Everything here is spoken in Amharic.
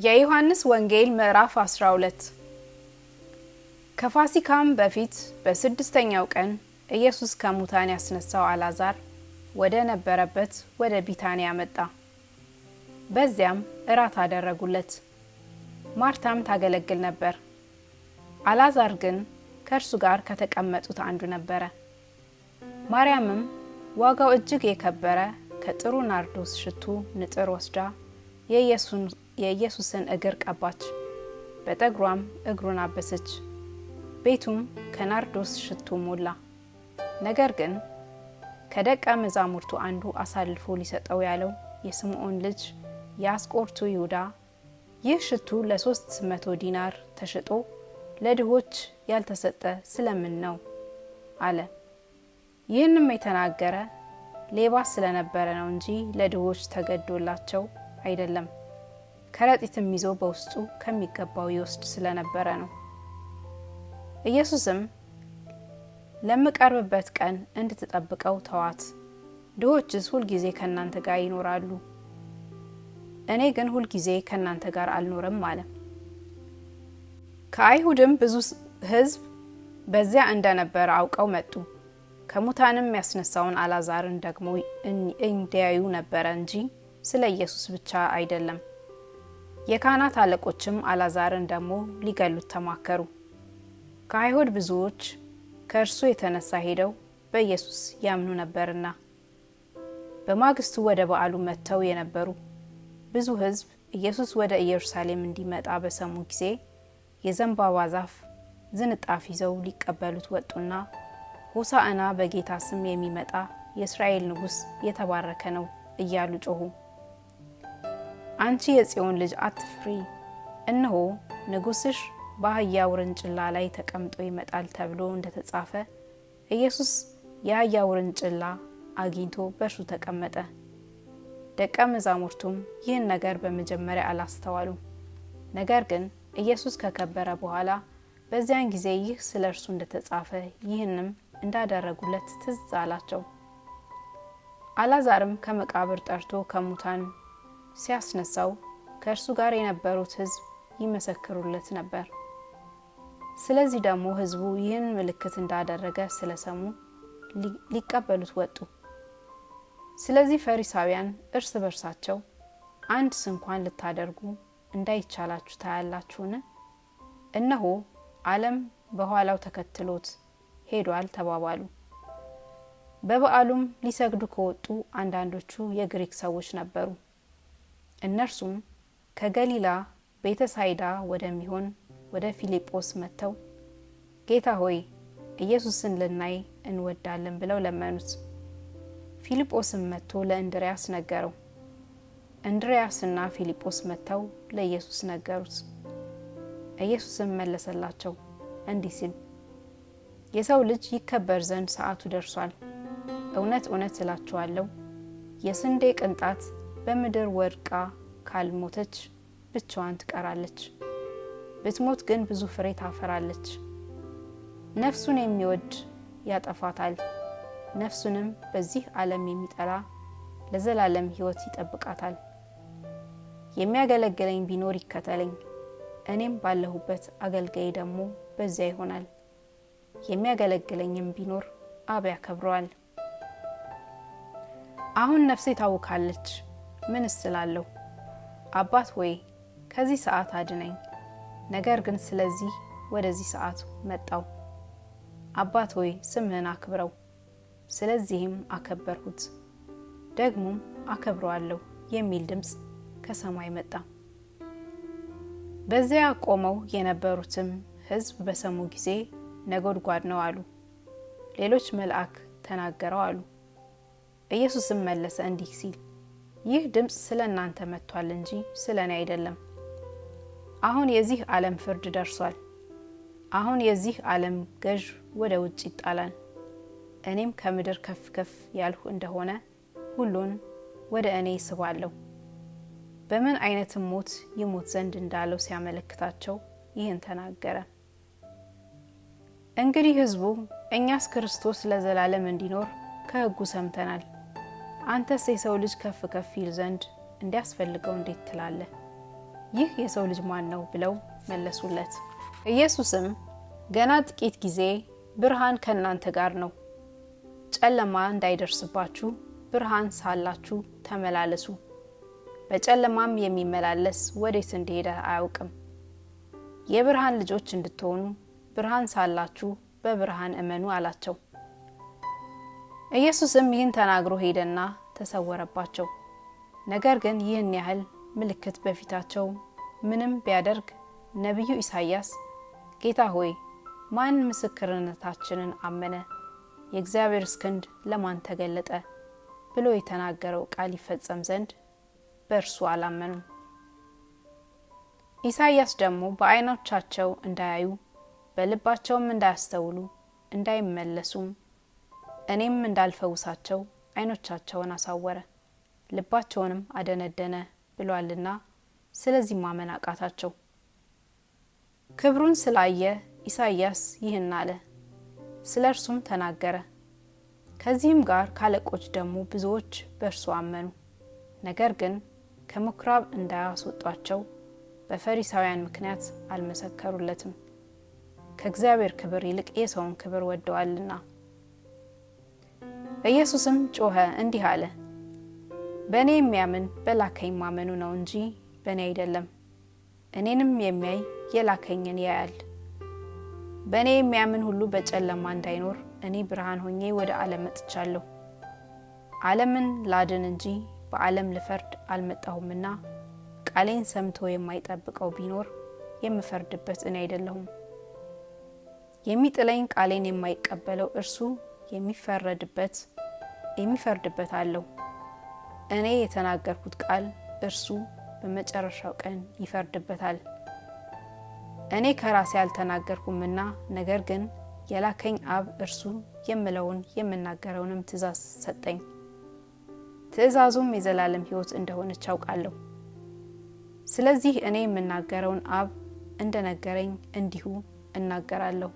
የዮሐንስ ወንጌል ምዕራፍ 12 ከፋሲካም በፊት በስድስተኛው ቀን ኢየሱስ ከሙታን ያስነሳው አልዓዛር ወደ ነበረበት ወደ ቢታንያ መጣ። በዚያም እራት አደረጉለት። ማርታም ታገለግል ነበር። አልዓዛር ግን ከእርሱ ጋር ከተቀመጡት አንዱ ነበረ። ማርያምም ዋጋው እጅግ የከበረ ከጥሩ ናርዶስ ሽቱ ንጥር ወስዳ የኢየሱስን እግር ቀባች፣ በጠጉሯም እግሩን አበሰች። ቤቱም ከናርዶስ ሽቱ ሞላ። ነገር ግን ከደቀ መዛሙርቱ አንዱ አሳልፎ ሊሰጠው ያለው የስምዖን ልጅ የአስቆሮቱ ይሁዳ ይህ ሽቱ ለ300 ዲናር ተሽጦ ለድሆች ያልተሰጠ ስለምን ነው አለ። ይህንም የተናገረ ሌባ ስለነበረ ነው እንጂ ለድሆች ተገዶላቸው አይደለም። ከረጢትም ይዞ በውስጡ ከሚገባው ይወስድ ስለነበረ ነው። ኢየሱስም ለምቀርብበት ቀን እንድትጠብቀው ተዋት፣ ድሆችስ ሁልጊዜ ከእናንተ ጋር ይኖራሉ፣ እኔ ግን ሁልጊዜ ከእናንተ ጋር አልኖርም አለ። ከአይሁድም ብዙ ሕዝብ በዚያ እንደነበረ አውቀው መጡ። ከሙታንም ያስነሳውን አልዓዛርን ደግሞ እንዲያዩ ነበረ እንጂ ስለ ኢየሱስ ብቻ አይደለም። የካህናት አለቆችም አልዓዛርን ደግሞ ሊገሉት ተማከሩ። ከአይሁድ ብዙዎች ከእርሱ የተነሳ ሄደው በኢየሱስ ያምኑ ነበርና። በማግስቱ ወደ በዓሉ መጥተው የነበሩ ብዙ ሕዝብ ኢየሱስ ወደ ኢየሩሳሌም እንዲመጣ በሰሙ ጊዜ የዘንባባ ዛፍ ዝንጣፍ ይዘው ሊቀበሉት ወጡና ሆሳዕና በጌታ ስም የሚመጣ የእስራኤል ንጉሥ የተባረከ ነው እያሉ ጮኹ። አንቺ የጽዮን ልጅ አትፍሪ፣ እነሆ ንጉሥሽ በአህያ ውርንጭላ ላይ ተቀምጦ ይመጣል ተብሎ እንደተጻፈ ኢየሱስ የአህያ ውርንጭላ አግኝቶ በእርሱ ተቀመጠ። ደቀ መዛሙርቱም ይህን ነገር በመጀመሪያ አላስተዋሉም። ነገር ግን ኢየሱስ ከከበረ በኋላ በዚያን ጊዜ ይህ ስለ እርሱ እንደተጻፈ ይህንም እንዳደረጉለት ትዝ አላቸው። አልዓዛርም ከመቃብር ጠርቶ ከሙታን ሲያስነሳው ከእርሱ ጋር የነበሩት ሕዝብ ይመሰክሩለት ነበር። ስለዚህ ደግሞ ሕዝቡ ይህን ምልክት እንዳደረገ ስለሰሙ ሊቀበሉት ወጡ። ስለዚህ ፈሪሳውያን እርስ በርሳቸው አንድ ስንኳን ልታደርጉ እንዳይቻላችሁ ታያላችሁን? እነሆ ዓለም በኋላው ተከትሎት ሄዷል ተባባሉ። በበዓሉም ሊሰግዱ ከወጡ አንዳንዶቹ የግሪክ ሰዎች ነበሩ። እነርሱም ከገሊላ ቤተሳይዳ ወደሚሆን ወደ ፊልጶስ መጥተው ጌታ ሆይ ኢየሱስን ልናይ እንወዳለን ብለው ለመኑት። ፊልጶስም መጥቶ ለእንድርያስ ነገረው። እንድርያስና ፊልጶስ መጥተው ለኢየሱስ ነገሩት። ኢየሱስም መለሰላቸው እንዲህ ሲል የሰው ልጅ ይከበር ዘንድ ሰዓቱ ደርሷል። እውነት እውነት እላችኋለሁ የስንዴ ቅንጣት በምድር ወድቃ ካልሞተች ብቻዋን ትቀራለች፣ ብትሞት ግን ብዙ ፍሬ ታፈራለች። ነፍሱን የሚወድ ያጠፋታል፣ ነፍሱንም በዚህ ዓለም የሚጠላ ለዘላለም ሕይወት ይጠብቃታል። የሚያገለግለኝ ቢኖር ይከተለኝ፣ እኔም ባለሁበት አገልጋዬ ደግሞ በዚያ ይሆናል። የሚያገለግለኝም ቢኖር አብ ያከብረዋል። አሁን ነፍሴ ታውካለች፣ ምን እስላለሁ? አባት ሆይ ከዚህ ሰዓት አድነኝ። ነገር ግን ስለዚህ ወደዚህ ሰዓት መጣው። አባት ሆይ ስምህን አክብረው። ስለዚህም አከበርሁት፣ ደግሞም አከብረዋለሁ የሚል ድምፅ ከሰማይ መጣ። በዚያ ቆመው የነበሩትም ሕዝብ በሰሙ ጊዜ ነጎድጓድ ነው አሉ። ሌሎች መልአክ ተናገረው አሉ። ኢየሱስም መለሰ እንዲህ ሲል ይህ ድምፅ ስለ እናንተ መጥቷል እንጂ ስለ እኔ አይደለም። አሁን የዚህ ዓለም ፍርድ ደርሷል። አሁን የዚህ ዓለም ገዥ ወደ ውጭ ይጣላል። እኔም ከምድር ከፍ ከፍ ያልሁ እንደሆነ ሁሉን ወደ እኔ ስባለሁ። በምን አይነትም ሞት ይሞት ዘንድ እንዳለው ሲያመለክታቸው ይህን ተናገረ። እንግዲህ ሕዝቡ እኛስ ክርስቶስ ለዘላለም እንዲኖር ከሕጉ ሰምተናል፣ አንተስ የሰው ልጅ ከፍ ከፍ ይል ዘንድ እንዲያስፈልገው እንዴት ትላለህ? ይህ የሰው ልጅ ማን ነው ብለው መለሱለት። ኢየሱስም ገና ጥቂት ጊዜ ብርሃን ከእናንተ ጋር ነው፣ ጨለማ እንዳይደርስባችሁ ብርሃን ሳላችሁ ተመላለሱ። በጨለማም የሚመላለስ ወዴት እንደሄደ አያውቅም። የብርሃን ልጆች እንድትሆኑ ብርሃን ሳላችሁ በብርሃን እመኑ አላቸው። ኢየሱስም ይህን ተናግሮ ሄደና ተሰወረባቸው። ነገር ግን ይህን ያህል ምልክት በፊታቸው ምንም ቢያደርግ ነቢዩ ኢሳይያስ ጌታ ሆይ ማን ምስክርነታችንን አመነ? የእግዚአብሔር ክንድ ለማን ተገለጠ? ብሎ የተናገረው ቃል ይፈጸም ዘንድ በእርሱ አላመኑም። ኢሳይያስ ደግሞ በዓይኖቻቸው እንዳያዩ በልባቸውም እንዳያስተውሉ እንዳይመለሱም እኔም እንዳልፈውሳቸው ዓይኖቻቸውን አሳወረ ልባቸውንም አደነደነ ብሏልና ስለዚህ ማመን አቃታቸው። ክብሩን ስላየ ኢሳይያስ ይህን አለ፣ ስለ እርሱም ተናገረ። ከዚህም ጋር ካለቆች ደግሞ ብዙዎች በእርሱ አመኑ። ነገር ግን ከምኵራብ እንዳያስወጧቸው በፈሪሳውያን ምክንያት አልመሰከሩለትም፣ ከእግዚአብሔር ክብር ይልቅ የሰውን ክብር ወደዋልና። ኢየሱስም ጮኸ እንዲህ አለ፣ በእኔ የሚያምን በላከኝ ማመኑ ነው እንጂ በእኔ አይደለም። እኔንም የሚያይ የላከኝን ያያል። በእኔ የሚያምን ሁሉ በጨለማ እንዳይኖር እኔ ብርሃን ሆኜ ወደ ዓለም መጥቻለሁ። ዓለምን ላድን እንጂ በዓለም ልፈርድ አልመጣሁምና ቃሌን ሰምቶ የማይጠብቀው ቢኖር የምፈርድበት እኔ አይደለሁም። የሚጥለኝ ቃሌን የማይቀበለው እርሱ የሚፈርድበት አለው። እኔ የተናገርኩት ቃል እርሱ በመጨረሻው ቀን ይፈርድበታል። እኔ ከራሴ አልተናገርኩምና ነገር ግን የላከኝ አብ እርሱ የምለውን የምናገረውንም ትእዛዝ ሰጠኝ። ትእዛዙም የዘላለም ሕይወት እንደሆነች አውቃለሁ። ስለዚህ እኔ የምናገረውን አብ እንደነገረኝ እንዲሁ እናገራለሁ።